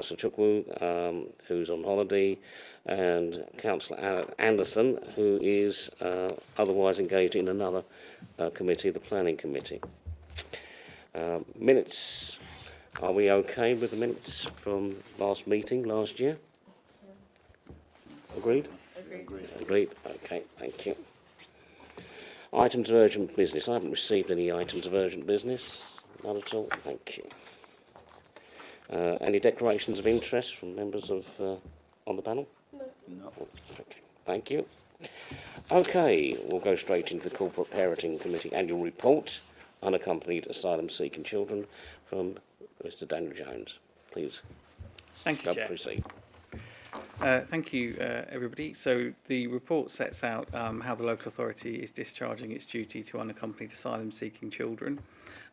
Councillor Chukwu, who's on holiday, and Councillor Anderson, who is otherwise engaged in another committee, the Planning Committee. Minutes. Are we okay with the minutes from last meeting last year? Agreed? Agreed. Okay, thank you. Items of urgent business. I haven't received any items of urgent business. None at all. Thank you. Any declarations of interest from members of on the panel? No. Okay, thank you. Okay, we'll go straight into the Corporate Parenting Committee annual report, unaccompanied asylum-seeking children, from Mr. Daniel Jones. Please. Thank you, Chair. Proceed. Thank you, everybody. So the report sets out how the local authority is discharging its duty to unaccompanied asylum-seeking children,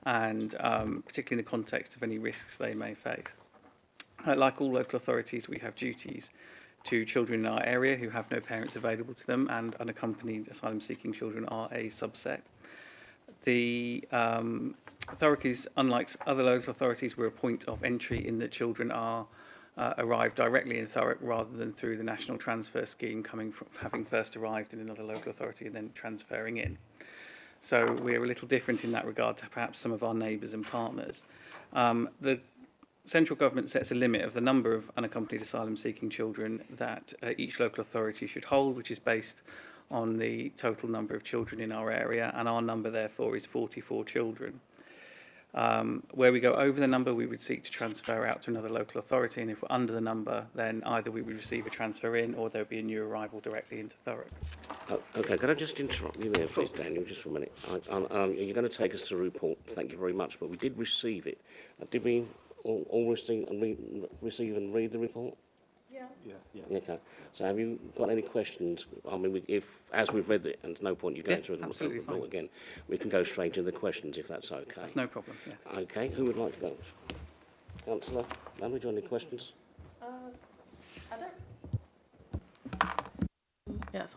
and particularly in the context of any risks they may face. Like all local authorities, we have duties to children in our area who have no parents available to them, and unaccompanied asylum-seeking children are a subset. The Thurrock is, unlike other local authorities, we're a point of entry in that children are arrive directly in Thurrock rather than through the national transfer scheme, coming from having first arrived in another local authority and then transferring in. So we're a little different in that regard to perhaps some of our neighbours and partners. The central government sets a limit of the number of unaccompanied asylum-seeking children that each local authority should hold, which is based on the total number of children in our area, and our number therefore is 44 children. Where we go over the number, we would seek to transfer out to another local authority, and if we're under the number, then either we would receive a transfer in or there would be a new arrival directly into Thurrock. Oh, okay, can I just interrupt you there, please, Daniel, just for a minute? You're going to take us through a report, thank you very much, but we did receive it. Did we all receive and read the report? Yeah. Okay. So have you got any questions? I mean, if as we've read it, and there's no point you going through the report again, we can go straight into the questions if that's okay. That's no problem, yes. Okay, who would like to go? Councillor, have we got any questions? I don't. Yes,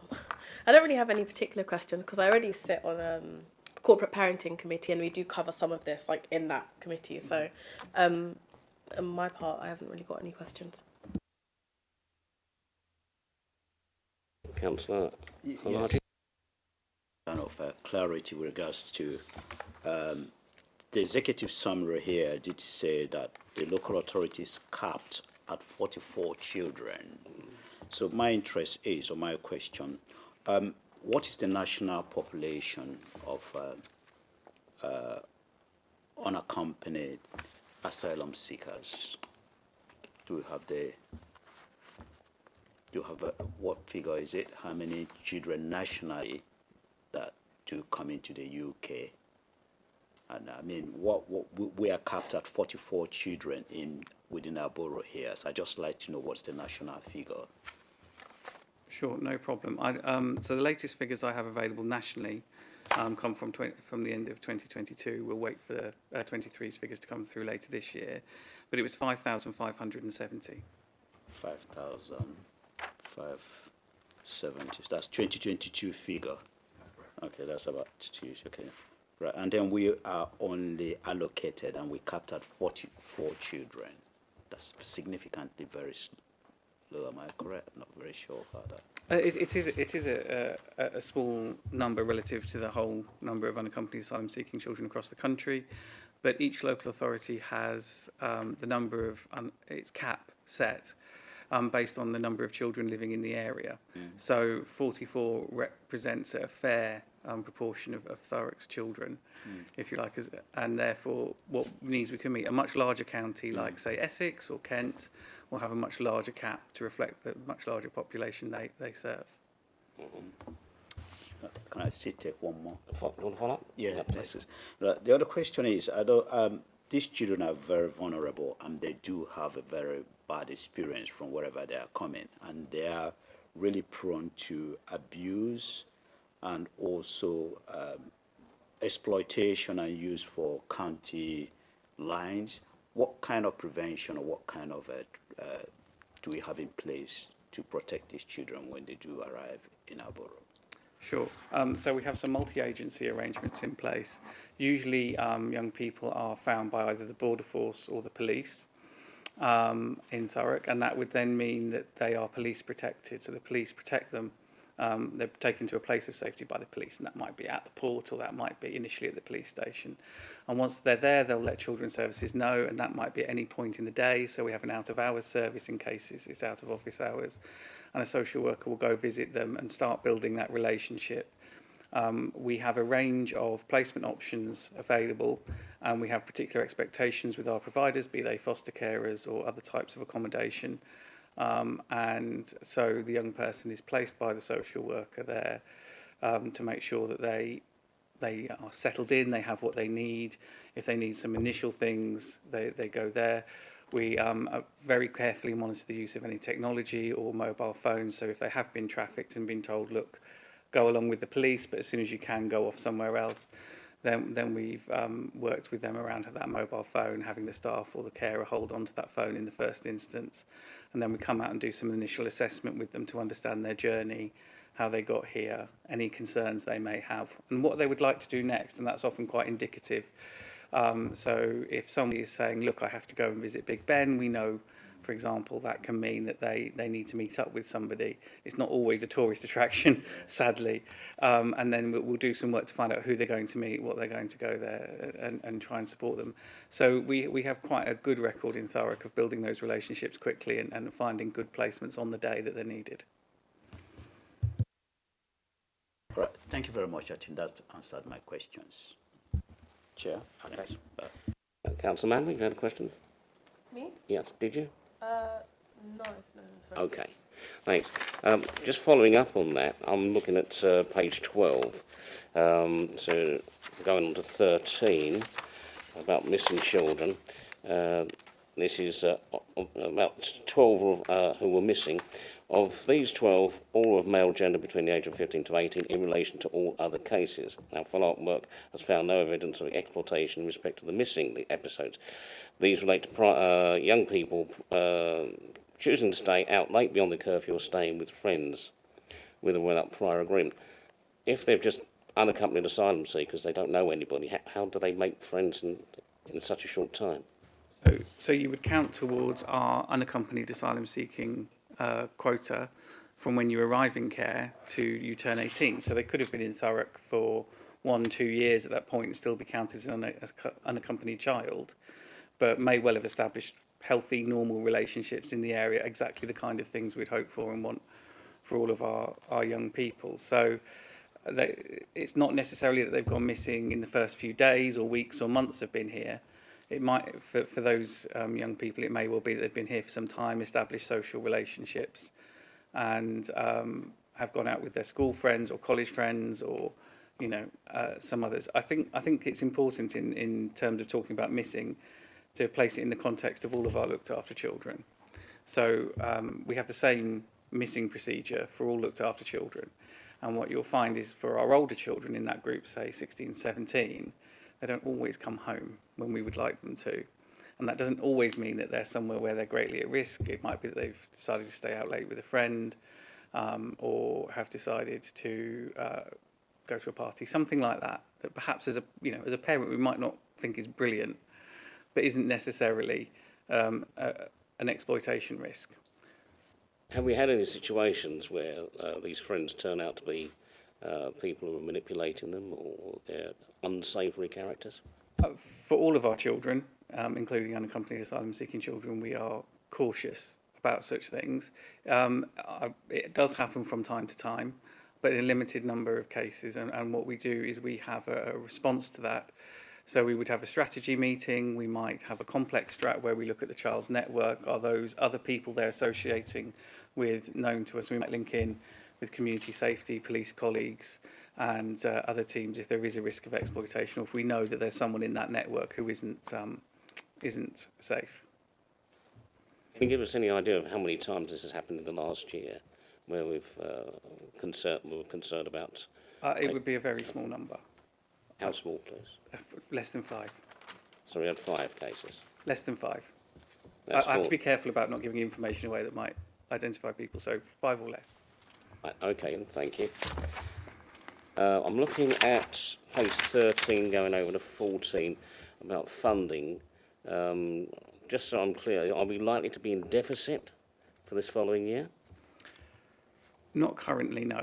I don't really have any particular questions because I already sit on corporate parenting committee, and we do cover some of this like in that committee. So, on my part, I haven't really got any questions. Councillor, yes. Kind of clarity with regards to the executive summary here did say that the local authority is capped at 44 children. So my interest is, or my question, what is the national population of unaccompanied asylum seekers? Do we have the what figure is it? How many children nationally that do come into the UK? And I mean, we are capped at 44 children within our borough here. So I just like to know what's the national figure. Sure, no problem. So the latest figures I have available nationally come from the end of 2022. We'll wait for the 23's figures to come through later this year, but it was 5,570. 5,570. That's 2022 figure. Okay, that's about 2. Okay, right. And then we are only allocated, and we capped at 44 children. That's significantly very low. Am I correct? Not very sure about that. It is a small number relative to the whole number of unaccompanied asylum-seeking children across the country, but each local authority has the number of its cap set based on the number of children living in the area. So 44 represents a fair proportion of Thurrock's children, if you like, and therefore what needs we can meet. A much larger county like, say, Essex or Kent will have a much larger cap to reflect the much larger population they serve. Can I still take one more? You want to follow up? Yeah, right. The other question is, these children are very vulnerable, and they do have a very bad experience from wherever they are coming, and they are really prone to abuse and also exploitation and use for county lines. What kind of prevention or what kind of do we have in place to protect these children when they do arrive in our borough? Sure. So we have some multi-agency arrangements in place. Usually young people are found by either the border force or the police. in Thurrock, and that would then mean that they are police protected. So the police protect them. They're taken to a place of safety by the police, and that might be at the port or that might be initially at the police station. And once they're there, they'll let Children's Services know, and that might be at any point in the day. So we have an out-of-hours service in case it's out of office hours, and a social worker will go visit them and start building that relationship. We have a range of placement options available, and we have particular expectations with our providers, be they foster carers or other types of accommodation. And so the young person is placed by the social worker there to make sure that they are settled in, they have what they need. If they need some initial things, they go there. We very carefully monitor the use of any technology or mobile phones. So if they have been trafficked and been told, look, go along with the police, but as soon as you can, go off somewhere else, then we've worked with them around that mobile phone, having the staff or the carer hold on to that phone in the first instance. And then we come out and do some initial assessment with them to understand their journey, how they got here, any concerns they may have, and what they would like to do next. And that's often quite indicative. So if somebody is saying, look, I have to go and visit Big Ben, we know, for example, that can mean that they need to meet up with somebody. It's not always a tourist attraction, sadly. And then we'll do some work to find out who they're going to meet, what they're going to go there, and try and support them. So we have quite a good record in Thurrock of building those relationships quickly and finding good placements on the day that they're needed. All right, thank you very much. I think that's answered my questions. Chair? Okay. Councillor Manley, you had a question? Me? Yes, did you? No. Sorry. Okay, thanks. Just following up on that, I'm looking at page 12. So going on to 13, about missing children. This is about 12 who were missing. Of these 12, all of male gender between the age of 15 to 18 in relation to all other cases. Now, follow-up work has found no evidence of exploitation in respect to the missing episodes. These relate to young people choosing to stay out late beyond the curfew or staying with friends with or without prior agreement. If they've just unaccompanied asylum seekers, they don't know anybody, how do they make friends in such a short time? So you would count towards our unaccompanied asylum seeking quota from when you arrive in care to you turn 18. So they could have been in Thurrock for 1-2 years at that point and still be counted as an unaccompanied child, but may well have established healthy, normal relationships in the area, exactly the kind of things we'd hope for and want for all of our young people. So it's not necessarily that they've gone missing in the first few days or weeks or months of being here. It might, for those young people, it may well be that they've been here for some time, established social relationships, and have gone out with their school friends or college friends or, some others. I think it's important in terms of talking about missing to place it in the context of all of our looked after children. So we have the same missing procedure for all looked after children. And what you'll find is for our older children in that group, say 16, 17, they don't always come home when we would like them to. And that doesn't always mean that they're somewhere where they're greatly at risk. It might be that they've decided to stay out late with a friend or have decided to go to a party, something like that, that perhaps as a parent we might not think is brilliant, but isn't necessarily an exploitation risk. Have we had any situations where these friends turn out to be people who are manipulating them or they're unsavoury characters? For all of our children, including unaccompanied asylum-seeking children, we are cautious about such things. It does happen from time to time, but in a limited number of cases. And what we do is we have a response to that. So we would have a strategy meeting. We might have a complex strat where we look at the child's network. Are those other people they're associating with known to us? We might link in with community safety, police colleagues, and other teams if there is a risk of exploitation, or if we know that there's someone in that network who isn't safe. Can you give us any idea of how many times this has happened in the last year, where we were concerned about? It would be a very small number. How small, please? Less than 5. So we had 5 cases. Less than 5. I have to be careful about not giving information away that might identify people, so 5 or less. Right, okay, thank you. I'm looking at page 13, going over to 14, about funding. just so I'm clear, are we likely to be in deficit for this following year? Not currently, no.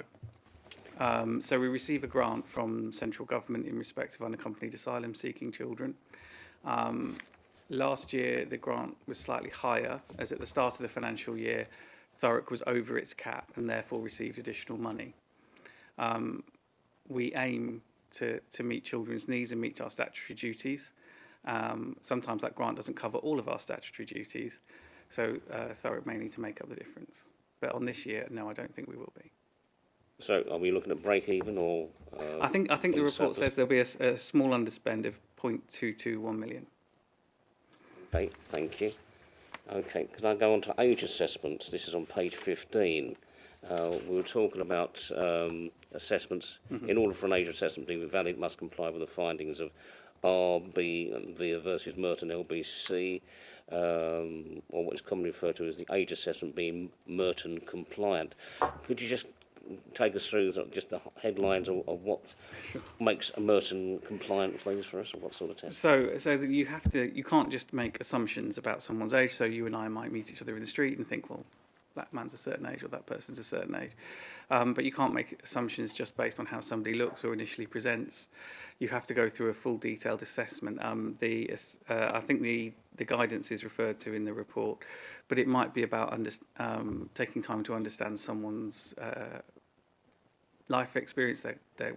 So we receive a grant from central government in respect of unaccompanied asylum-seeking children. Last year, the grant was slightly higher, as at the start of the financial year, Thurrock was over its cap and therefore received additional money. We aim to meet children's needs and meet our statutory duties. Sometimes that grant doesn't cover all of our statutory duties, so Thurrock may need to make up the difference. But on this year, no, I don't think we will be. So are we looking at break even or? I think the report says there'll be a small underspend of 0.221 million. Okay, thank you. Okay, can I go on to age assessments? This is on page 15. We were talking about assessments. In order for an age assessment to be valid, it must comply with the findings of RB versus Merton LBC, or what is commonly referred to as the age assessment being Merton compliant. Could you just take us through just the headlines of what makes a Merton compliant, please, for us, or what sort of test? So that you can't just make assumptions about someone's age. So you and I might meet each other in the street and think, well, that man's a certain age or that person's a certain age. But you can't make assumptions just based on how somebody looks or initially presents. You have to go through a full detailed assessment. I think the guidance is referred to in the report, but it might be about taking time to understand someone's life experience,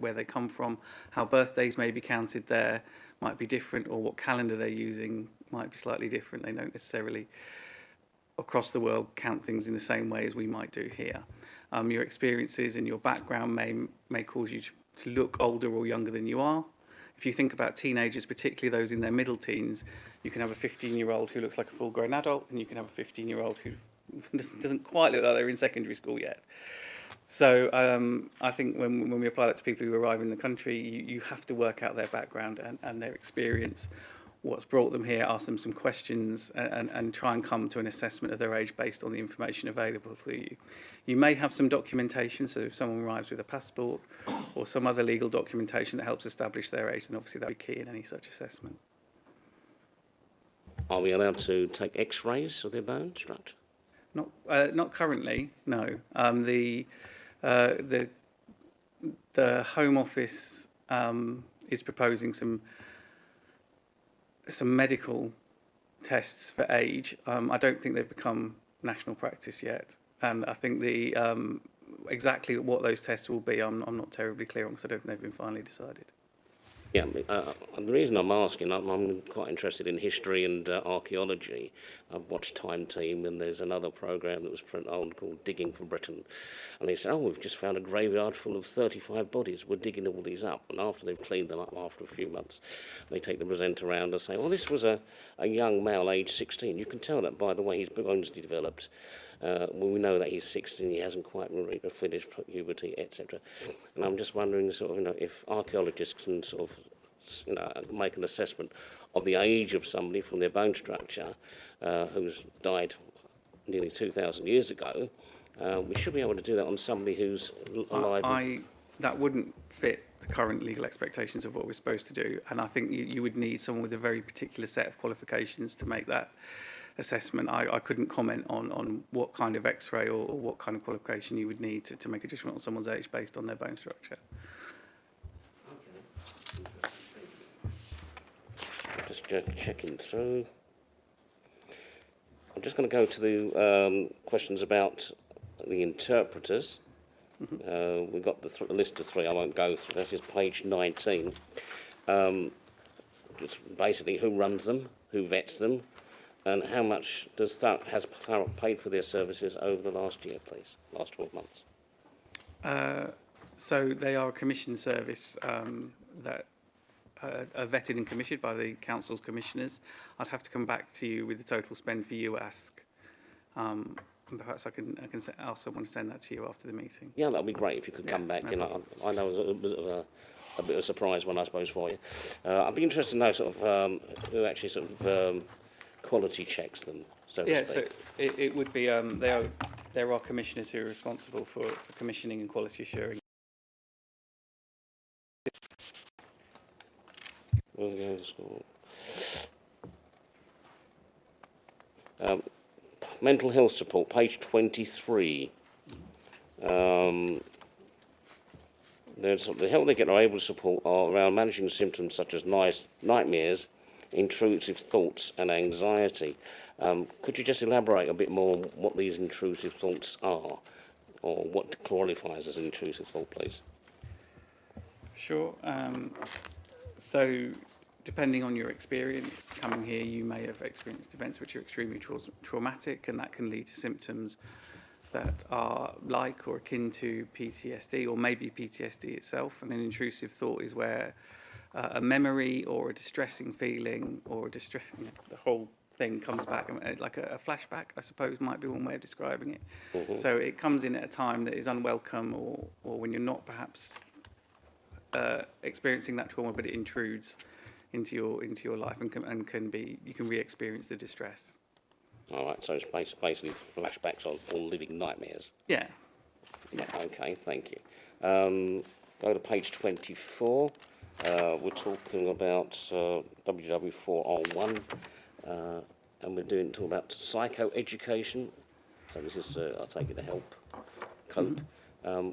where they come from, how birthdays may be counted there might be different, or what calendar they're using might be slightly different. They don't necessarily across the world count things in the same way as we might do here. Your experiences and your background may cause you to look older or younger than you are. If you think about teenagers, particularly those in their middle teens, you can have a 15-year-old who looks like a full-grown adult, and you can have a 15-year-old who doesn't quite look like they're in secondary school yet. So I think when we apply that to people who arrive in the country, you have to work out their background and their experience, what's brought them here, ask them some questions, and try and come to an assessment of their age based on the information available to you. You may have some documentation, so if someone arrives with a passport or some other legal documentation that helps establish their age, then obviously that would be key in any such assessment. Are we allowed to take X-rays of their bone structure? Not currently, no. The Home Office is proposing some medical tests for age. I don't think they've become national practice yet, and I think the exactly what those tests will be, I'm not terribly clear on, because I don't think they've been finally decided. Yeah, the reason I'm asking, I'm quite interested in history and archaeology. I've watched Time Team, and there's another programme that was pretty old called Digging for Britain. And they said, we've just found a graveyard full of 35 bodies. We're digging all these up. And after they've cleaned them up after a few months, they take the presenter around and say, this was a young male aged 16. You can tell that by the way his bones developed. We know that he's 16, he hasn't quite finished puberty, etc. And I'm just wondering, if archaeologists can make an assessment of the age of somebody from their bone structure who's died nearly 2,000 years ago. We should be able to do that on somebody who's alive. That wouldn't fit the current legal expectations of what we're supposed to do, and I think you would need someone with a very particular set of qualifications to make that assessment. I couldn't comment on what kind of X-ray or what kind of qualification you would need to make a judgment on someone's age based on their bone structure. Just checking through. I'm just going to go to the questions about the interpreters. We've got the list of three. I won't go through. This is page 19. It's basically who runs them, who vets them, and how much has Thurrock paid for their services over the last year, please? Last 12 months. So they are a commission service that are vetted and commissioned by the council's commissioners. I'd have to come back to you with the total spend for you ask. And perhaps I can ask someone to send that to you after the meeting. Yeah, that'd be great if you could come back. No I know it was a bit of a surprise one, I suppose, for you. I'd be interested to know who actually quality checks them, so to speak. So it would be there are commissioners who are responsible for commissioning and quality assuring. Mental health support, page 23. The help they get are able to support are around managing symptoms such as nightmares, intrusive thoughts and anxiety. Could you just elaborate a bit more on what these intrusive thoughts are, or what qualifies as an intrusive thought, please? Sure. So, depending on your experience coming here, you may have experienced events which are extremely traumatic, and that can lead to symptoms that are like or akin to PTSD, or maybe PTSD itself. And an intrusive thought is where a memory or a distressing feeling or the whole thing comes back, like a flashback, I suppose, might be one way of describing it. Mm-hmm. So it comes in at a time that is unwelcome, or when you're not perhaps experiencing that trauma, but it intrudes into your life and can be, you can re-experience the distress. All right, so it's basically flashbacks or living nightmares. Yeah. Okay, thank you. Go to page 24. We're talking about WW4R1, and we're talking about psychoeducation. So this is, I take it, to help cope.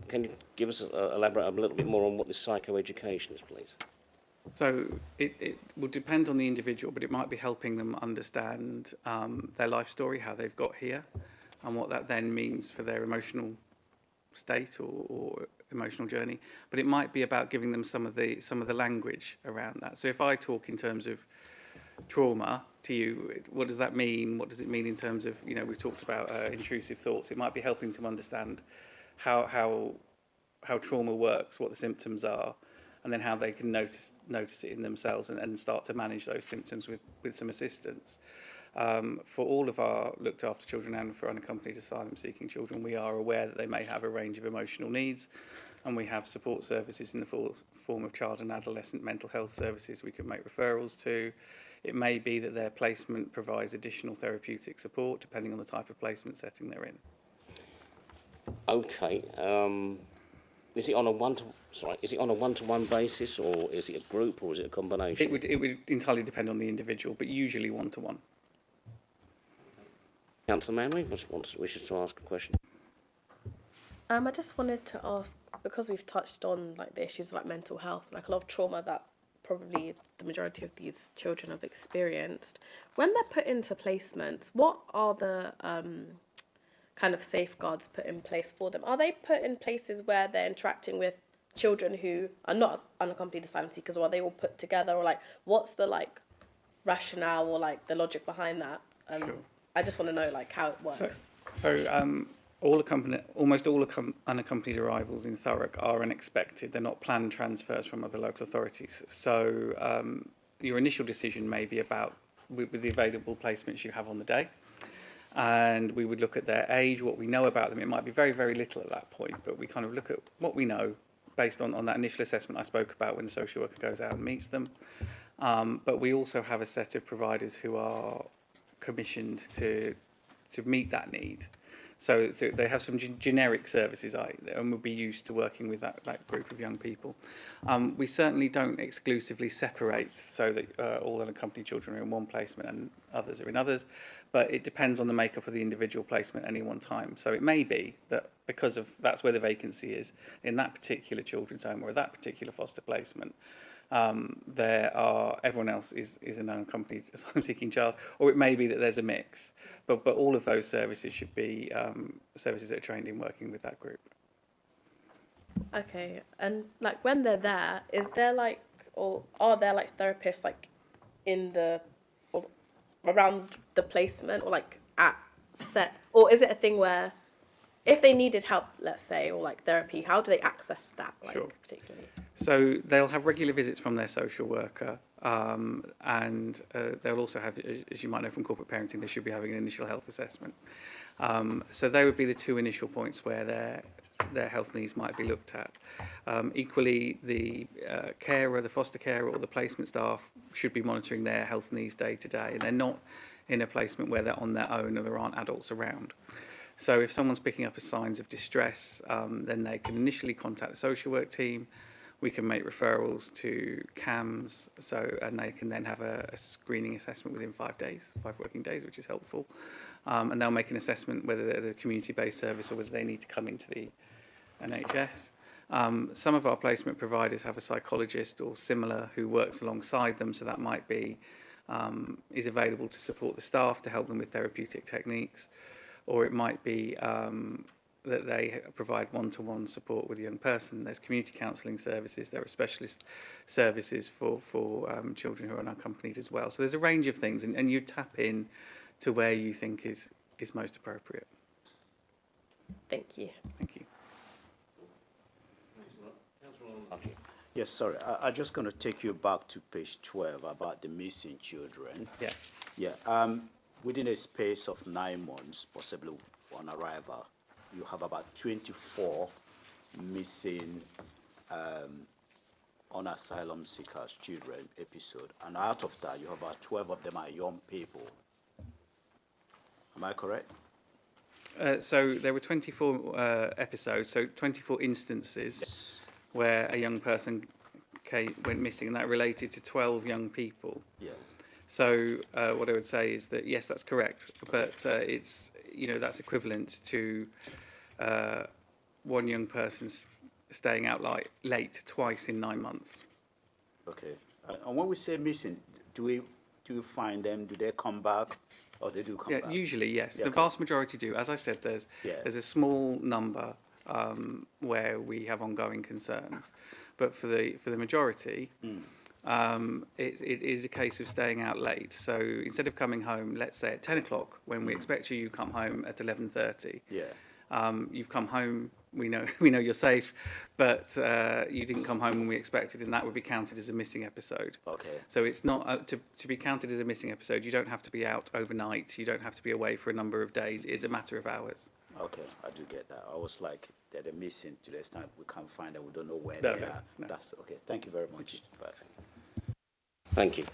Can you give us elaborate a little bit more on what this psychoeducation is, please? So it will depend on the individual, but it might be helping them understand their life story, how they've got here, and what that then means for their emotional state or emotional journey. But it might be about giving them some of the language around that. So if I talk in terms of trauma to you, what does that mean? What does it mean in terms of, we've talked about intrusive thoughts. It might be helping them understand how trauma works, what the symptoms are, and then how they can notice it in themselves and start to manage those symptoms with some assistance. For all of our looked after children and for unaccompanied asylum seeking children, we are aware that they may have a range of emotional needs, and we have support services in the form of child and adolescent mental health services we can make referrals to. It may be that their placement provides additional therapeutic support depending on the type of placement setting they're in. Okay. Is it on a one-to-one basis, or is it a group, or is it a combination? It would entirely depend on the individual, but usually one-to-one. Councillor Manley wishes to ask a question. I just wanted to ask, because we've touched on like the issues of like mental health, like a lot of trauma that probably the majority of these children have experienced. When they're put into placements, what are the kind of safeguards put in place for them? Are they put in places where they're interacting with children who are not unaccompanied asylum seekers, or are they all put together, or like what's the like rationale or like the logic behind that? Sure. I just want to know like how it works. So almost all unaccompanied arrivals in Thurrock are unexpected. They're not planned transfers from other local authorities. So your initial decision may be about with the available placements you have on the day. And we would look at their age, what we know about them. It might be very, very little at that point, but we kind of look at what we know based on that initial assessment I spoke about when the social worker goes out and meets them. But we also have a set of providers who are commissioned to meet that need. So they have some generic services and will be used to working with that group of young people. We certainly don't exclusively separate so that all unaccompanied children are in one placement and others are in others, but it depends on the makeup of the individual placement at any one time. So it may be that because of that's where the vacancy is in that particular children's home or that particular foster placement, everyone else is an unaccompanied asylum seeking child, or it may be that there's a mix. But all of those services should be services that are trained in working with that group. Okay, and like when they're there, is there like, or are there like therapists like in the or around the placement, or like at set, or is it a thing where if they needed help, let's say, or like therapy, how do they access that, like, Sure. particularly? So they'll have regular visits from their social worker, and they'll also have, as you might know from corporate parenting, they should be having an initial health assessment. So they would be the two initial points where their health needs might be looked at. Equally, the carer, the foster carer, or the placement staff should be monitoring their health needs day to day, and they're not in a placement where they're on their own or there aren't adults around. So if someone's picking up as signs of distress, then they can initially contact the social work team. we can make referrals to CAMS, and they can then have a screening assessment within 5 days, 5 working days, which is helpful. And they'll make an assessment whether they're a community-based service or whether they need to come into the NHS. Some of our placement providers have a psychologist or similar who works alongside them, so that might be is available to support the staff to help them with therapeutic techniques, or it might be that they provide one-to-one support with a young person. There's community counselling services, there are specialist services for children who are unaccompanied as well. So there's a range of things, and you tap in to where you think is most appropriate. Thank you. Thank you. Yes, sorry. I'm just going to take you back to page 12 about the missing children. Yeah. Yeah. Within a space of 9 months, possibly on arrival, you have about 24 missing on asylum seekers children episode, and out of that, you have about 12 of them are young people. Am I correct? So there were 24 episodes, so 24 instances where a young person went missing, and that related to 12 young people. Yeah. So what I would say is that yes, that's correct, but it's that's equivalent to one young person staying out late twice in 9 months. Okay. And when we say missing, do we find them? Do they come back, or they do come back? Usually yes. Yeah, the vast majority do. As I said, there's a small number where we have ongoing concerns, but for the majority. It is a case of staying out late. So instead of coming home, let's say at 10 o'clock, when we expect you come home at 11:30. Yeah. You've come home. We know you're safe, but you didn't come home when we expected, and that would be counted as a missing episode. Okay. So it's not to be counted as a missing episode. You don't have to be out overnight. You don't have to be away for a number of days. It's a matter of hours. Okay, I do get that. I was like, they're missing to this time. We can't find them. We don't know where they are. No. That's okay. Thank you very much. Bye. Thank you.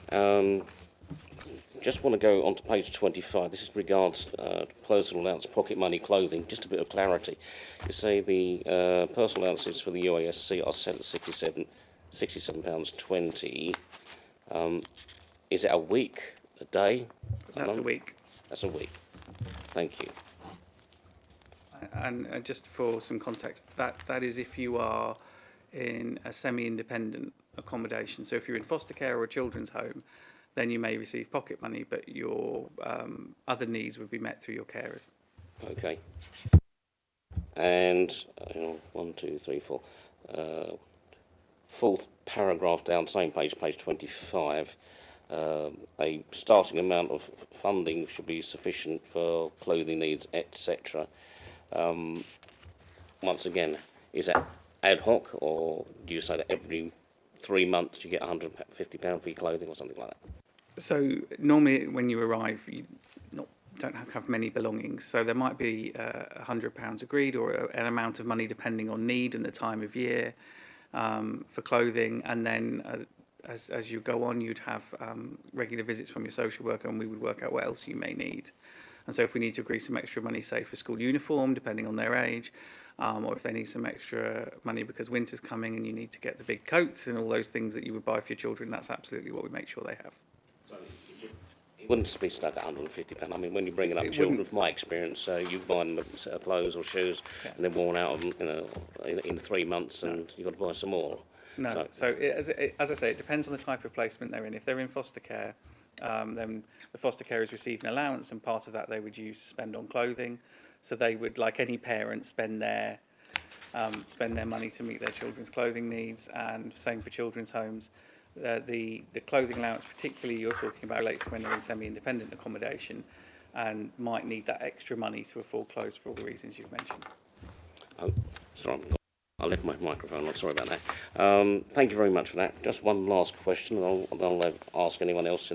Just want to go on to page 25. This is regards personal allowance, pocket money, clothing. Just a bit of clarity. You say the personal allowances for the UASC are set at £67.20. Is it a week, a day? That's a week. That's a week. Thank you. And just for some context, that is if you are in a semi-independent accommodation. So if you're in foster care or a children's home, then you may receive pocket money, but your other needs would be met through your carers. Okay. And 1, 2, 3, 4. Fourth paragraph down, same page 25. A starting amount of funding should be sufficient for clothing needs, etc. Once again, is that ad hoc, or do you say that every 3 months you get £150 for your clothing or something like that? So normally when you arrive, you don't have many belongings. So there might be £100 agreed, or an amount of money depending on need and the time of year for clothing. And then as you go on, you'd have regular visits from your social worker, and we would work out what else you may need. And so if we need to agree some extra money, say for school uniform, depending on their age, or if they need some extra money because winter's coming and you need to get the big coats and all those things that you would buy for your children, that's absolutely what we make sure they have. So it wouldn't be stuck at £150. I mean, when you're bringing up children, from my experience, you buy them a set of clothes or shoes, and they're worn out in 3 months, and you've got to buy some more. No. So as I say, it depends on the type of placement they're in. If they're in foster care, then the foster carers receive an allowance, and part of that they would use to spend on clothing. So they would, like any parent, spend their money to meet their children's clothing needs, and same for children's homes. The clothing allowance, particularly you're talking about, relates to when they're in semi-independent accommodation and might need that extra money to afford clothes for all the reasons you've mentioned. Oh, sorry, I left my microphone on. Sorry about that. Thank you very much for that. Just one last question, and I'll ask anyone else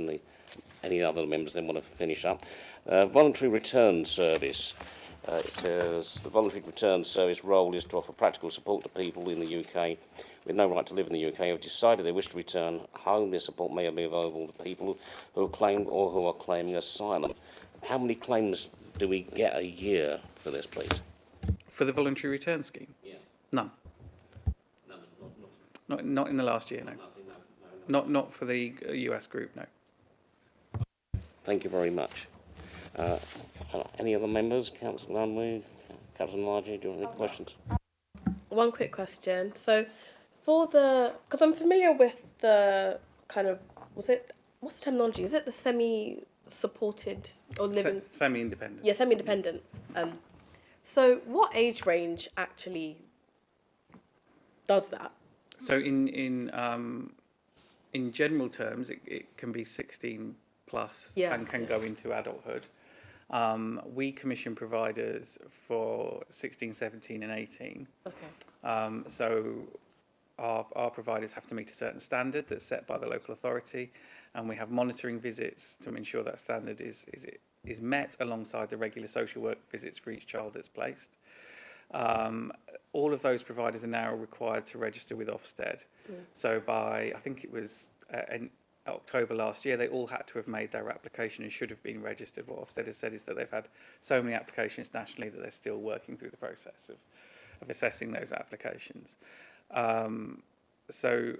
any other members then want to finish up. Voluntary return service. It says the voluntary return service role is to offer practical support to people in the UK with no right to live in the UK who have decided they wish to return home. This support may be available to people who have claimed or who are claiming asylum. How many claims do we get a year for this, please? For the voluntary return scheme? Yeah. None. Not in the last year, no. Not for the US group, no. Thank you very much. Any other members? Councillor Lunley, Councillor Margie, do you have any questions? One quick question. So, because I'm familiar with the kind of, what's the terminology? Is it the semi-supported or living? Semi-independent. Yeah, semi-independent. So what age range actually does that? So in general terms, it can be 16 plus and can go into adulthood. We commission providers for 16, 17 and 18. Okay. So our providers have to meet a certain standard that's set by the local authority, and we have monitoring visits to ensure that standard is met alongside the regular social work visits for each child that's placed. All of those providers are now required to register with Ofsted. So by, I think it was in October last year, they all had to have made their application and should have been registered. What Ofsted has said is that they've had so many applications nationally that they're still working through the process of assessing those applications. So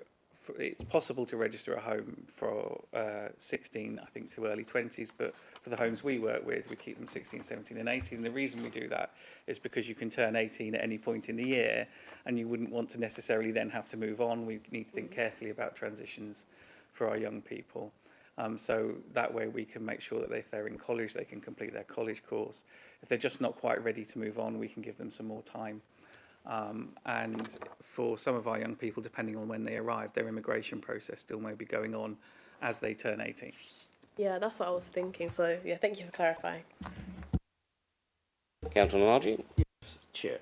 it's possible to register a home for 16, I think, to early 20s, but for the homes we work with, we keep them 16, 17 and 18. The reason we do that is because you can turn 18 at any point in the year and you wouldn't want to necessarily then have to move on. We need to think carefully about transitions for our young people. So that way we can make sure that if they're in college, they can complete their college course. If they're just not quite ready to move on, we can give them some more time. And for some of our young people, depending on when they arrive, their immigration process still may be going on as they turn 18. Yeah, that's what I was thinking. So, yeah, thank you for clarifying. Councillor Margie? Yes, Chair.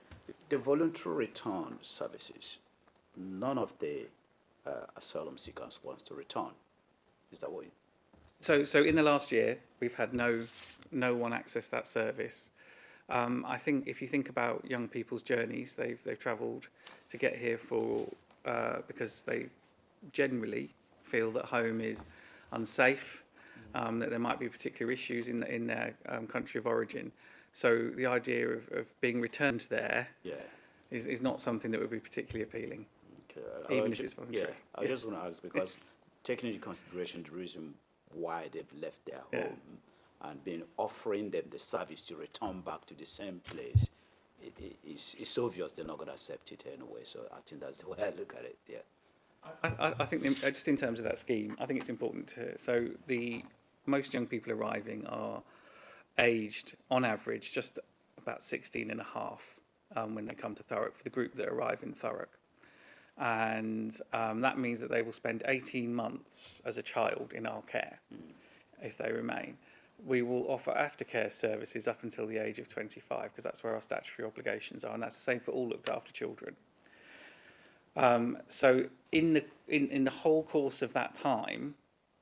The voluntary return services, none of the asylum seekers wants to return. Is that what you... So in the last year, we've had no one access that service. I think if you think about young people's journeys, they've travelled to get here because they generally feel that home is unsafe, that there might be particular issues in their country of origin. So the idea of being returned there is not something that would be particularly appealing, even if it's voluntary. Yeah, I just want to ask because taking into consideration the reason why they've left their home and been offering them the service to return back to the same place, it's obvious they're not going to accept it anyway. So I think that's the way I look at it. Yeah. I think just in terms of that scheme, I think it's important so most young people arriving are aged on average just about 16 and a half when they come to Thurrock, for the group that arrive in Thurrock. And that means that they will spend 18 months as a child in our care if they remain. We will offer aftercare services up until the age of 25 because that's where our statutory obligations are, and that's the same for all looked after children. So in the whole course of that time,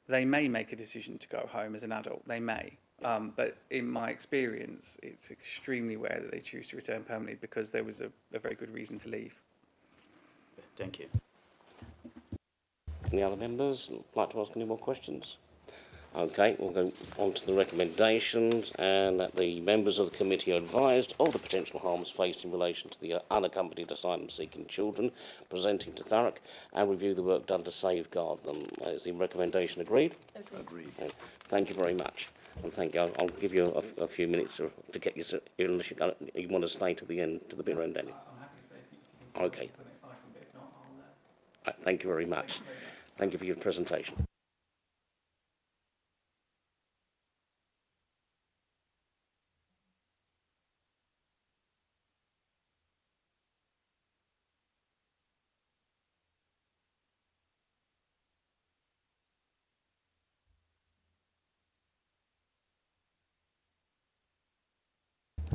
they may make a decision to go home as an adult. They may, but in my experience, it's extremely rare that they choose to return permanently because there was a very good reason to leave. Thank you. Any other members like to ask any more questions? Okay, we'll go on to the recommendations, and that the members of the committee are advised of the potential harms faced in relation to the unaccompanied asylum-seeking children presenting to Thurrock, and review the work done to safeguard them. Is the recommendation agreed? Agreed. Okay. Thank you very much, and thank you. I'll give you a few minutes to get your, unless you want to stay to the end, to the bitter end, Danny. I'm happy to stay if you can Okay. the next item, but if not, I'll... Thank you very much. Thank you for your presentation.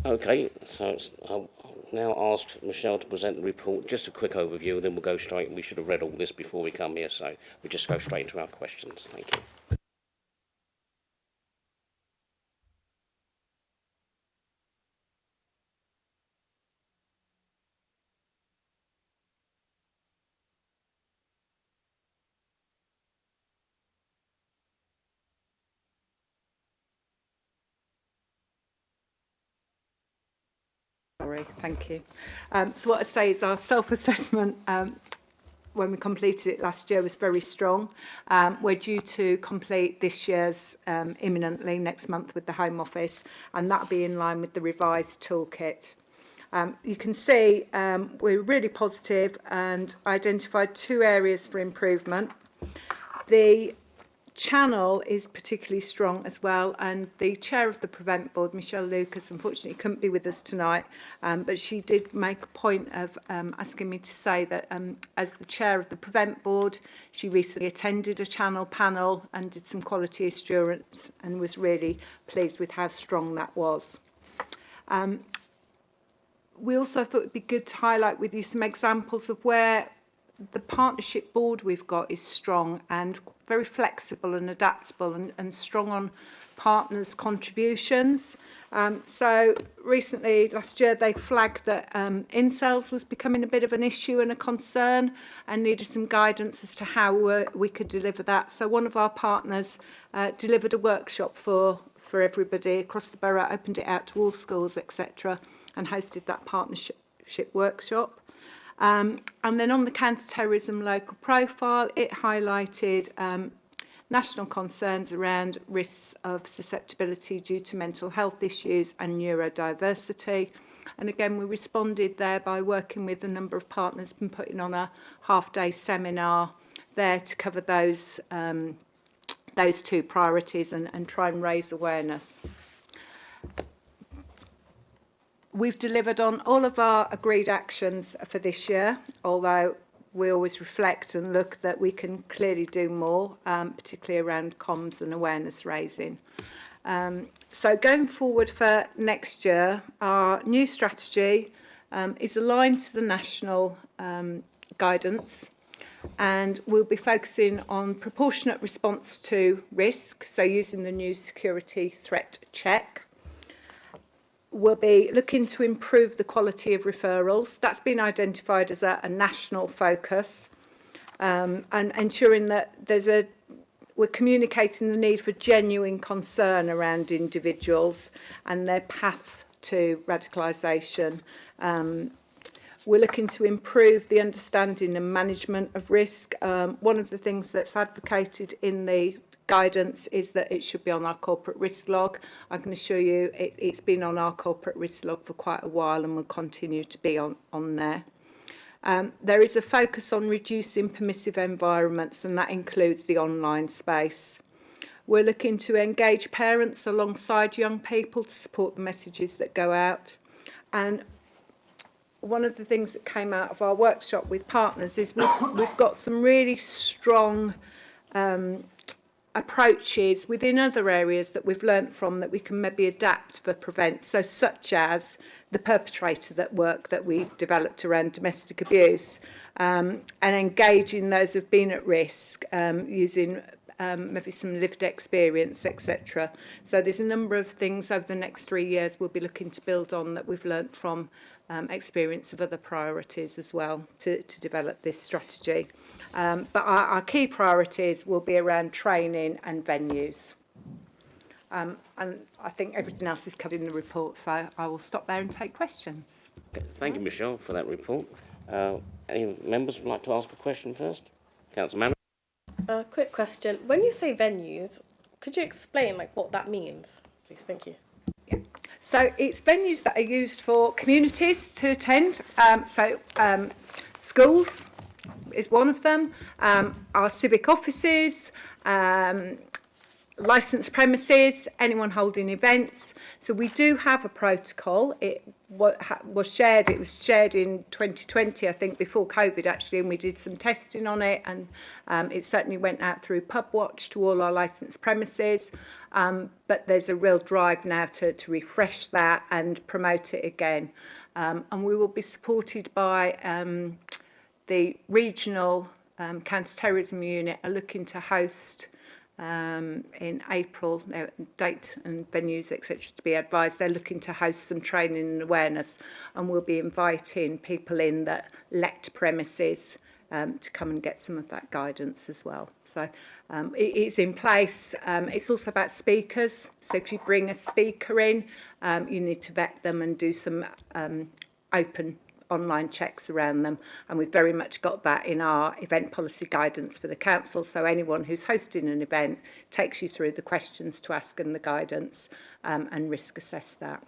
Okay, so I'll now ask Michelle to present the report. Just a quick overview, and then we'll go straight. We should have read all this before we come here, so we just go straight into our questions. Thank you. Sorry, thank you. So what I'd say is our self-assessment when we completed it last year was very strong. We're due to complete this year's imminently next month with the Home Office, and that'll be in line with the revised toolkit. You can see we're really positive and identified 2 areas for improvement. The channel is particularly strong as well, and the chair of the Prevent Board, Michelle Lucas, unfortunately couldn't be with us tonight, but she did make a point of asking me to say that as the chair of the Prevent Board, she recently attended a channel panel and did some quality assurance and was really pleased with how strong that was. We also thought it'd be good to highlight with you some examples of where the partnership board we've got is strong and very flexible and adaptable and strong on partners' contributions. So recently, last year, they flagged that incels was becoming a bit of an issue and a concern and needed some guidance as to how we could deliver that. So one of our partners delivered a workshop for everybody across the borough, opened it out to all schools, etc., and hosted that partnership workshop. And then on the counter-terrorism local profile, it highlighted national concerns around risks of susceptibility due to mental health issues and neurodiversity. And again, we responded there by working with a number of partners and putting on a half-day seminar there to cover those 2 priorities and try and raise awareness. We've delivered on all of our agreed actions for this year, although we always reflect and look that we can clearly do more, particularly around comms and awareness raising. So going forward for next year, our new strategy is aligned to the national guidance, and we'll be focusing on proportionate response to risk, so using the new security threat check. We'll be looking to improve the quality of referrals. That's been identified as a national focus, and ensuring that we're communicating the need for genuine concern around individuals and their path to radicalisation. We're looking to improve the understanding and management of risk. One of the things that's advocated in the guidance is that it should be on our corporate risk log. I can assure you it's been on our corporate risk log for quite a while and will continue to be on there. There is a focus on reducing permissive environments, and that includes the online space. We're looking to engage parents alongside young people to support the messages that go out. And one of the things that came out of our workshop with partners is we've got some really strong approaches within other areas that we've learnt from that we can maybe adapt for Prevent, so such as the perpetrator work that we've developed around domestic abuse, and engaging those who've been at risk, using maybe some lived experience, etc. So there's a number of things over the next 3 years we'll be looking to build on that we've learnt from experience of other priorities as well to develop this strategy. But our key priorities will be around training and venues. And I think everything else is covered in the report, so I will stop there and take questions. Thank you, Michelle, for that report. Any members would like to ask a question first? Councillor Mann. Quick question. When you say venues, could you explain what that means, please? Thank you. Yeah. So it's venues that are used for communities to attend. Schools is one of them, our civic offices, licensed premises, anyone holding events. So we do have a protocol. It was shared in 2020, I think, before COVID actually, and we did some testing on it, and it certainly went out through PubWatch to all our licensed premises. But there's a real drive now to refresh that and promote it again. And we will be supported by the regional counter-terrorism unit are looking to host in April, date and venues, etc., to be advised. They're looking to host some training and awareness, and we'll be inviting people in that let premises to come and get some of that guidance as well. So it's in place. It's also about speakers. So if you bring a speaker in, you need to vet them and do some open online checks around them, and we've very much got that in our event policy guidance for the council. So anyone who's hosting an event takes you through the questions to ask and the guidance, and risk assess that.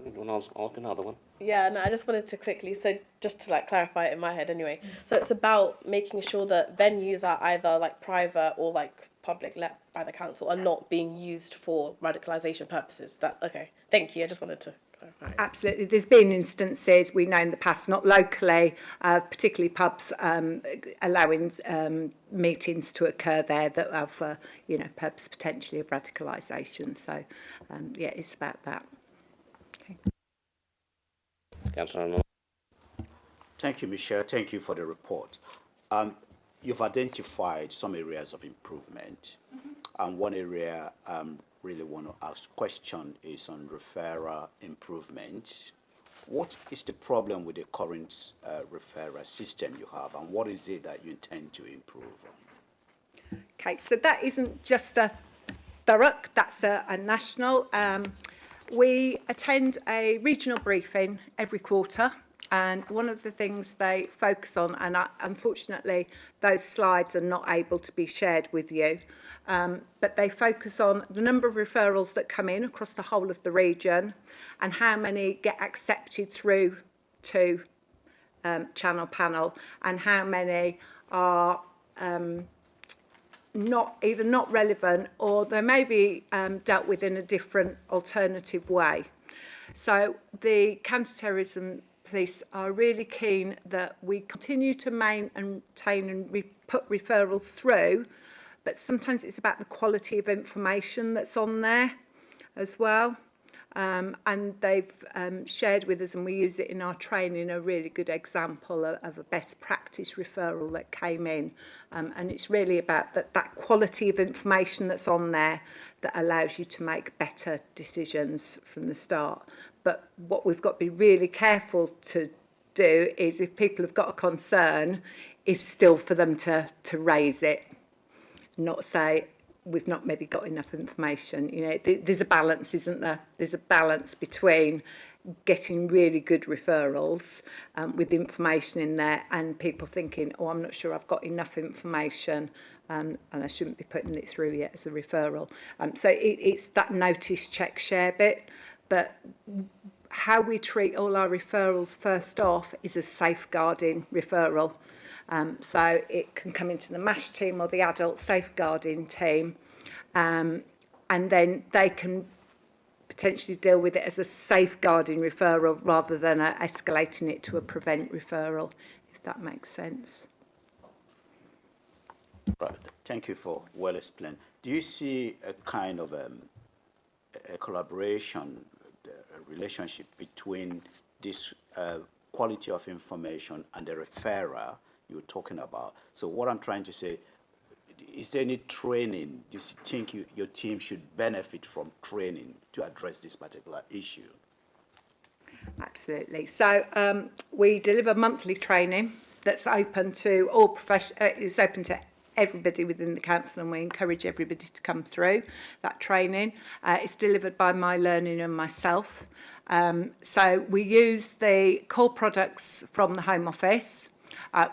You want to ask another one? Yeah, no, I just wanted to quickly, so just to like clarify it in my head anyway. So it's about making sure that venues are either like private or like public let by the council are not being used for radicalisation purposes. That okay, thank you. I just wanted to clarify. Absolutely. There's been instances we know in the past, not locally, particularly pubs allowing meetings to occur there that are for, purpose potentially of radicalisation. So, yeah, it's about that. Okay. Councillor Arnold. Thank you, Michelle. Thank you for the report. You've identified some areas of improvement. And one area I really want to ask question is on referral improvement. What is the problem with the current referral system you have, and what is it that you intend to improve on? Okay, so that isn't just a Thurrock, that's a national. We attend a regional briefing every quarter, and one of the things they focus on, and unfortunately those slides are not able to be shared with you, but they focus on the number of referrals that come in across the whole of the region and how many get accepted through to channel panel and how many are not relevant, or they may be dealt with in a different alternative way. So the counter-terrorism police are really keen that we continue to maintain and put referrals through, but sometimes it's about the quality of information that's on there as well. And they've shared with us, and we use it in our training, a really good example of a best practice referral that came in. And it's really about that quality of information that's on there that allows you to make better decisions from the start. But what we've got to be really careful to do is, if people have got a concern, is still for them to raise it, not say, we've not maybe got enough information. There's a balance, isn't there? There's a balance between getting really good referrals with information in there and people thinking, oh, I'm not sure I've got enough information and I shouldn't be putting it through yet as a referral. So it's that notice, check, share bit. But how we treat all our referrals first off is a safeguarding referral. So it can come into the MASH team or the adult safeguarding team, and then they can potentially deal with it as a safeguarding referral rather than escalating it to a prevent referral, if that makes sense. Right. Thank you for well explained. Do you see a kind of a collaboration, a relationship between this quality of information and the referrer you're talking about? So what I'm trying to say, is there any training? Do you think your team should benefit from training to address this particular issue? Absolutely. So we deliver monthly training that's open to all it's open to everybody within the council, and we encourage everybody to come through that training. It's delivered by My Learning and myself. So we use the core products from the Home Office,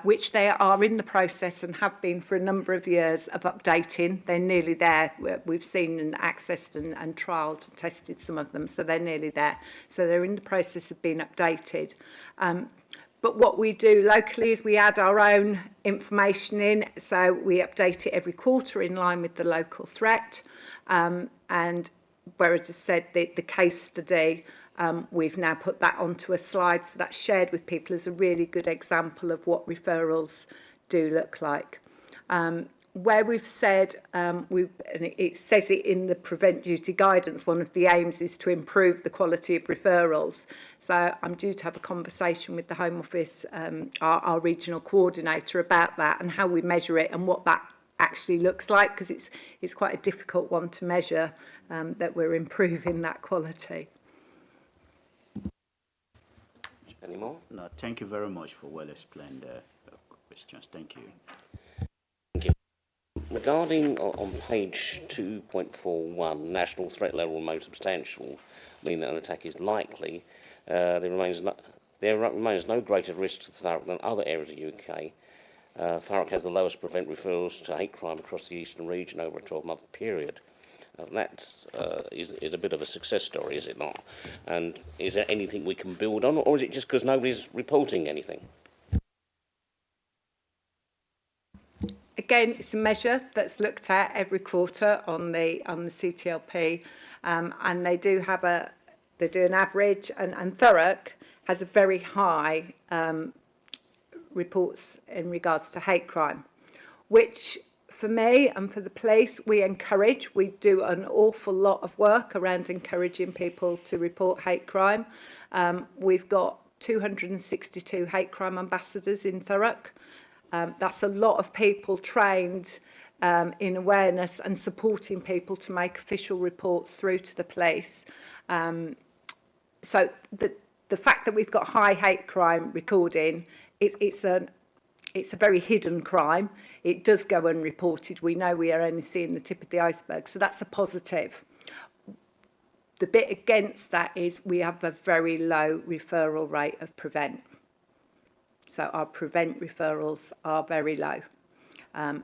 which they are in the process and have been for a number of years of updating. They're nearly there. We've seen and accessed and trialled and tested some of them, so they're nearly there. So they're in the process of being updated. But what we do locally is we add our own information in, so we update it every quarter in line with the local threat. And where I just said the case study, we've now put that onto a slide, so that's shared with people as a really good example of what referrals do look like. Where we've said, and it says it in the Prevent Duty guidance, one of the aims is to improve the quality of referrals. So I'm due to have a conversation with the Home Office, our regional coordinator, about that and how we measure it and what that actually looks like, because it's quite a difficult one to measure, that we're improving that quality. Any more? No, thank you very much for well explained questions. Thank you. Thank you. Regarding on page 2.41, national threat level most substantial, meaning that an attack is likely, there there remains no greater risk to Thurrock than other areas of the UK. Thurrock has the lowest prevent referrals to hate crime across the eastern region over a 12-month period. And that is a bit of a success story, is it not? And is there anything we can build on, or is it just because nobody's reporting anything? Again, it's a measure that's looked at every quarter on the CTLP, and they do an average, and Thurrock has a very high reports in regards to hate crime, which for me and for the police we encourage. We do an awful lot of work around encouraging people to report hate crime. We've got 262 hate crime ambassadors in Thurrock. That's a lot of people trained in awareness and supporting people to make official reports through to the police. So the fact that we've got high hate crime recording, it's a very hidden crime. It does go unreported. We know we are only seeing the tip of the iceberg, so that's a positive. The bit against that is we have a very low referral rate of prevent. So our prevent referrals are very low.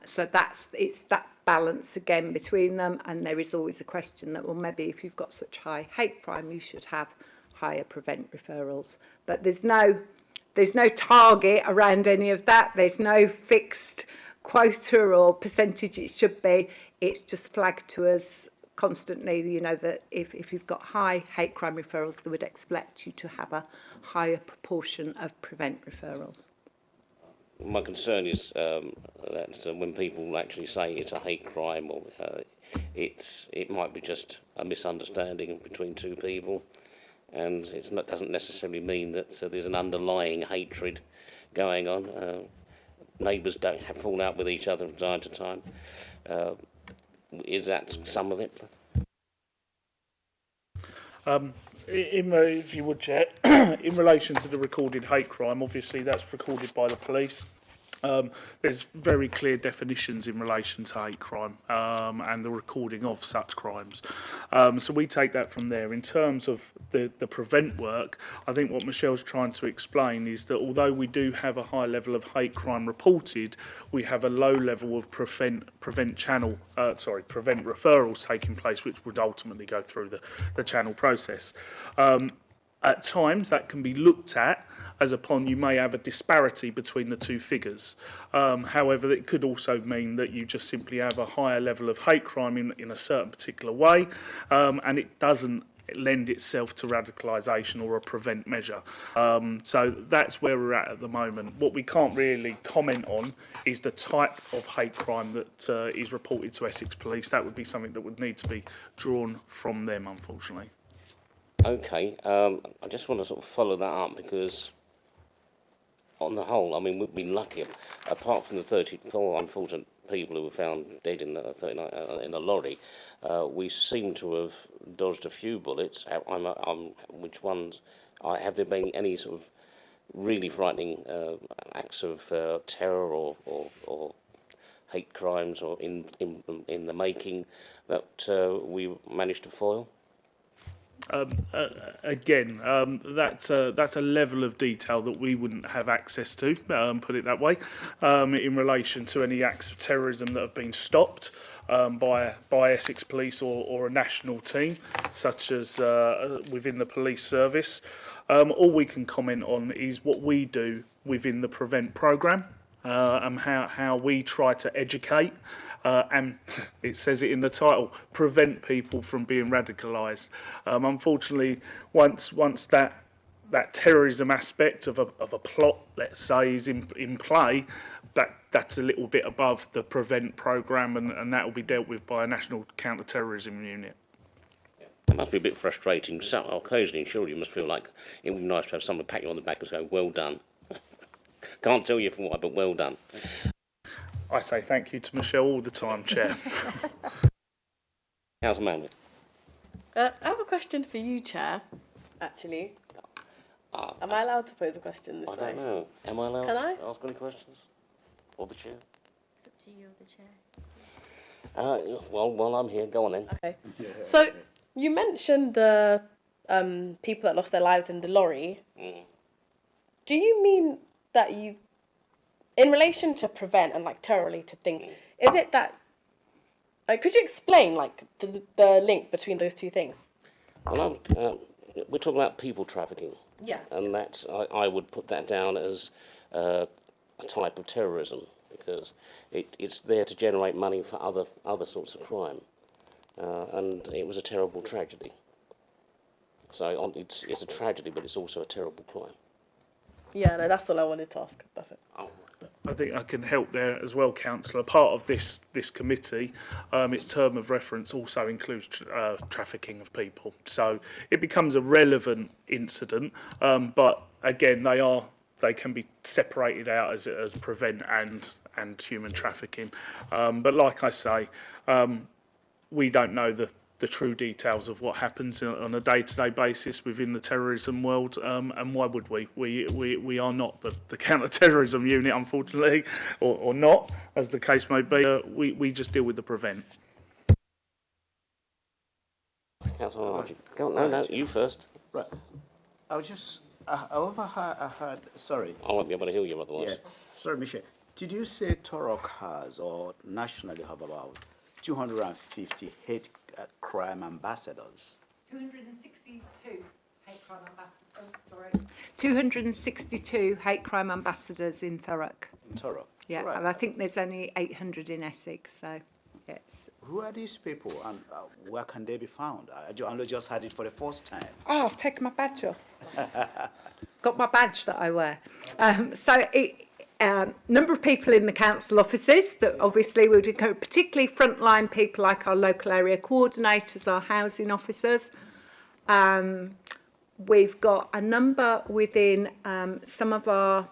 So it's that balance again between them, and there is always a question that, well, maybe if you've got such high hate crime, you should have higher prevent referrals. But there's no target around any of that. There's no fixed quota or percentage it should be. It's just flagged to us constantly, you know, that if you've got high hate crime referrals, they would expect you to have a higher proportion of prevent referrals. My concern is that when people actually say it's a hate crime, or it might be just a misunderstanding between two people, and doesn't necessarily mean that there's an underlying hatred going on. Neighbours don't have fallen out with each other from time to time. Is that some of it? If you would, Chair, in relation to the recorded hate crime, obviously that's recorded by the police. There's very clear definitions in relation to hate crime and the recording of such crimes. So we take that from there. In terms of the prevent work, I think what Michelle's trying to explain is that although we do have a high level of hate crime reported, we have a low level of prevent referrals taking place, which would ultimately go through the channel process. At times that can be looked at as upon you may have a disparity between the two figures. However, it could also mean that you just simply have a higher level of hate crime in a certain particular way, and it doesn't lend itself to radicalisation or a prevent measure. So that's where we're at the moment. What we can't really comment on is the type of hate crime that is reported to Essex Police. That would be something that would need to be drawn from them, unfortunately. Okay, I just want to sort of follow that up because, on the whole, I mean, we've been lucky. Apart from the 34 unfortunate people who were found dead in a lorry, we seem to have dodged a few bullets. Which ones? Have there been any sort of really frightening acts of terror or hate crimes or in the making that we managed to foil? Again, that's a level of detail that we wouldn't have access to, put it that way, in relation to any acts of terrorism that have been stopped by Essex Police or a national team, such as within the police service. All we can comment on is what we do within the Prevent programme and how we try to educate. And it says it in the title, prevent people from being radicalised. Unfortunately, once that terrorism aspect of a plot, let's say, is in play, that's a little bit above the Prevent programme, and that will be dealt with by a national counter-terrorism unit. It must be a bit frustrating. So occasionally, surely you must feel like it would be nice to have someone pat you on the back and say, well done. Can't tell you for why, but well done. I say thank you to Michelle all the time, Chair. How's Amanda? I have a question for you, Chair, actually. Am I allowed to pose a question this way? I don't know. Am I allowed Can I? to ask any questions? Or the chair? It's up to you, the chair. Well, while I'm here, go on then. Okay. So you mentioned the people that lost their lives in the lorry. do you mean that you, in relation to prevent and like terror-related things, is it that, could you explain like the link between those two things? Well, we're talking about people trafficking. Yeah. And that's, I would put that down as a type of terrorism, because it's there to generate money for other sorts of crime. And it was a terrible tragedy. So it's a tragedy, but it's also a terrible crime. Yeah, no, that's all I wanted to ask. That's it. Oh. I think I can help there as well, Councillor. Part of this committee, its term of reference also includes trafficking of people. So it becomes a relevant incident, but again, they can be separated out as prevent and human trafficking. But like I say, we don't know the true details of what happens on a day-to-day basis within the terrorism world, and why would we? We are not the counter-terrorism unit, unfortunately, or not, as the case may be. We just deal with the prevent. Councillor Archie. No, you first. Right. I was just, I heard, sorry. I won't be able to hear you otherwise. Yeah. Sorry, Michelle. Did you say Thurrock has, or nationally have about 250 hate crime ambassadors? 262 hate crime ambassadors. Oh, sorry. 262 hate crime ambassadors in Thurrock. In Thurrock? Yeah, Right. and I think there's only 800 in Essex, so yes. Who are these people, and where can they be found? I only just had it for the first time. Oh, I've taken my badge off. Got my badge that I wear. Number of people in the council offices that obviously would include particularly frontline people like our local area coordinators, our housing officers. We've got a number within some of our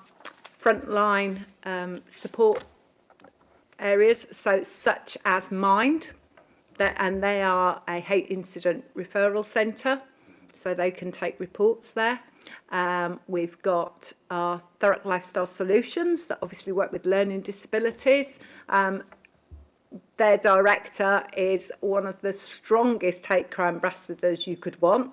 frontline support areas, so such as Mind, and they are a hate incident referral centre, so they can take reports there. We've got our Thurrock Lifestyle Solutions that obviously work with learning disabilities. Their director is one of the strongest hate crime ambassadors you could want.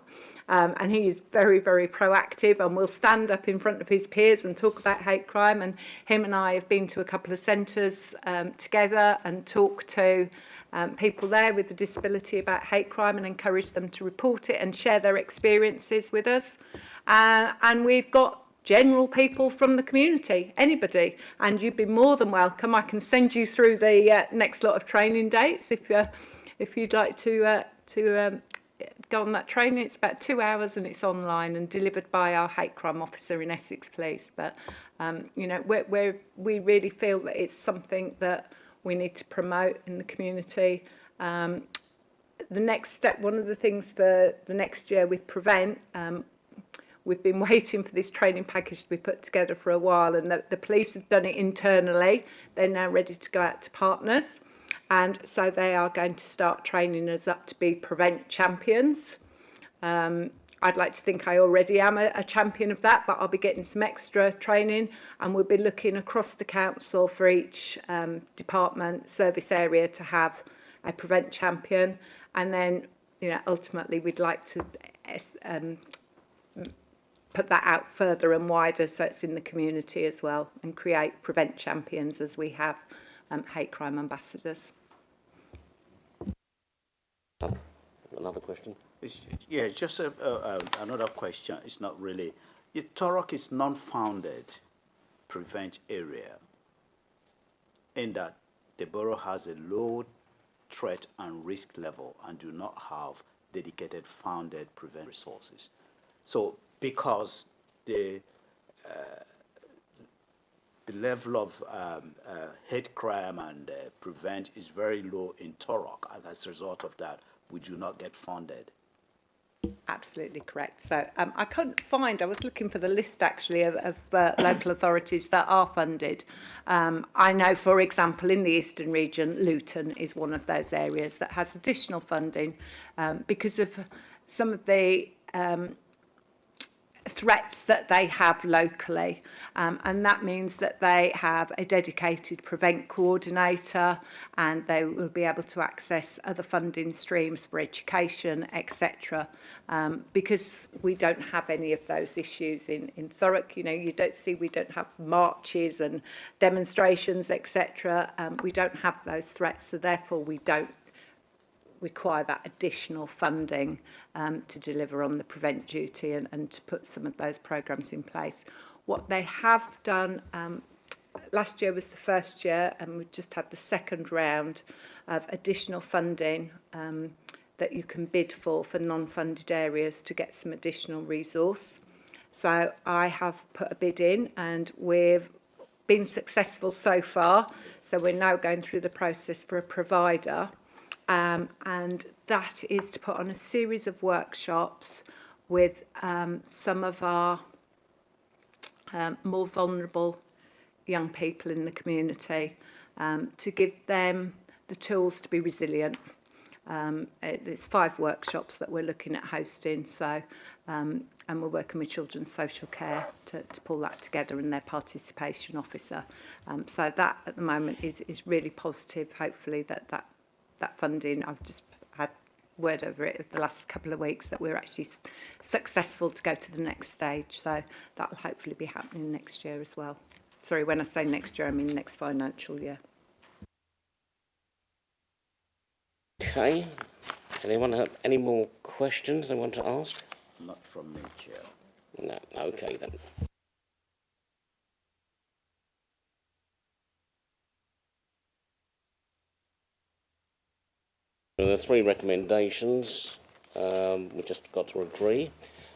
And he is very, very proactive and will stand up in front of his peers and talk about hate crime. And him and I have been to a couple of centres together and talked to people there with a disability about hate crime and encourage them to report it and share their experiences with us. And we've got general people from the community, anybody, and you'd be more than welcome. I can send you through the next lot of training dates if you'd like to go on that training. It's about 2 hours and it's online and delivered by our hate crime officer in Essex Police. But you know, we really feel that it's something that we need to promote in the community. The next step, one of the things for the next year with Prevent, we've been waiting for this training package to be put together for a while, and the police have done it internally. They're now ready to go out to partners, and so they are going to start training us up to be Prevent champions. I'd like to think I already am a champion of that, but I'll be getting some extra training, and we'll be looking across the council for each department, service area to have a Prevent champion, and then, you know, ultimately we'd like to put that out further and wider so it's in the community as well, and create Prevent champions as we have hate crime ambassadors. Another question? Yeah, just another question. It's not really. Thurrock is non-founded Prevent area in that the borough has a low threat and risk level and do not have dedicated founded Prevent resources. So because the level of hate crime and Prevent is very low in Thurrock, and as a result of that, we do not get funded. Absolutely correct. So I couldn't find, I was looking for the list actually of local authorities that are funded. I know, for example, in the Eastern region, Luton is one of those areas that has additional funding because of some of the threats that they have locally. And that means that they have a dedicated prevent coordinator, and they will be able to access other funding streams for education, etc. Because we don't have any of those issues in Thurrock. You know, we don't have marches and demonstrations, etc. We don't have those threats, so therefore we don't require that additional funding to deliver on the prevent duty and to put some of those programmes in place. What they have done, last year was the first year, and we've just had the second round of additional funding that you can bid for non-funded areas to get some additional resource. So I have put a bid in, and we've been successful so far. So we're now going through the process for a provider. And that is to put on a series of workshops with some of our more vulnerable young people in the community to give them the tools to be resilient. There's 5 workshops that we're looking at hosting, so and we're working with Children's Social Care to pull that together, and their participation officer. So that at the moment is really positive. Hopefully that funding, I've just had word over it the last couple of weeks that we're actually successful to go to the next stage. So that will hopefully be happening next year as well. Sorry, when I say next year, I mean next financial year. Okay. Anyone have any more questions they want to ask? Not from me, Chair. No. Okay then. There are 3 recommendations. We just got to agree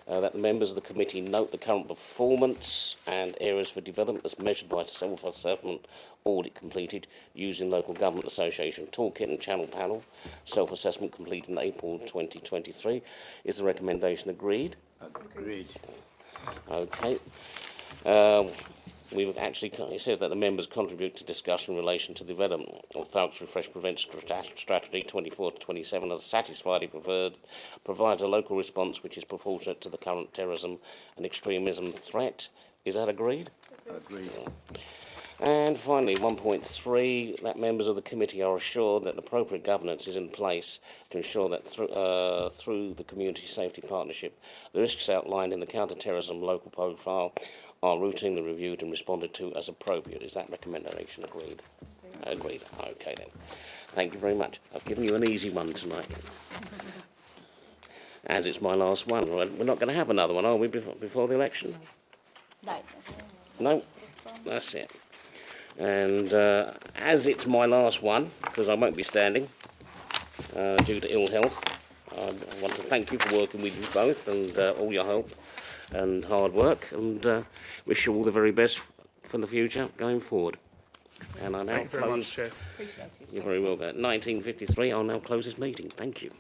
that the members of the committee note the current performance and areas for development as measured by self-assessment audit completed using Local Government Association Toolkit and Channel Panel. Self-assessment completed in April 2023. Is the recommendation agreed? Agreed. Okay. We've actually said that the members contribute to discussion in relation to the development of Thurrock's Refresh Prevent Strategy 24 to 27 as satisfied it provides a local response which is proportionate to the current terrorism and extremism threat. Is that agreed? Agreed. And finally, 1.3, that members of the committee are assured that appropriate governance is in place to ensure that through the Community Safety Partnership, the risks outlined in the counter-terrorism local profile are routinely reviewed and responded to as appropriate. Is that recommendation agreed? Agreed. Okay then. Thank you very much. I've given you an easy one tonight. As it's my last one. We're not going to have another one, are we, before the election? No. No? That's it. And as it's my last one, because I won't be standing due to ill health, I want to thank you for working with you both and all your help and hard work, and wish you all the very best for the future going forward. And I now Thank you very much, Chair. Appreciate it. You're very welcome. 1953, I'll now close this meeting. Thank you.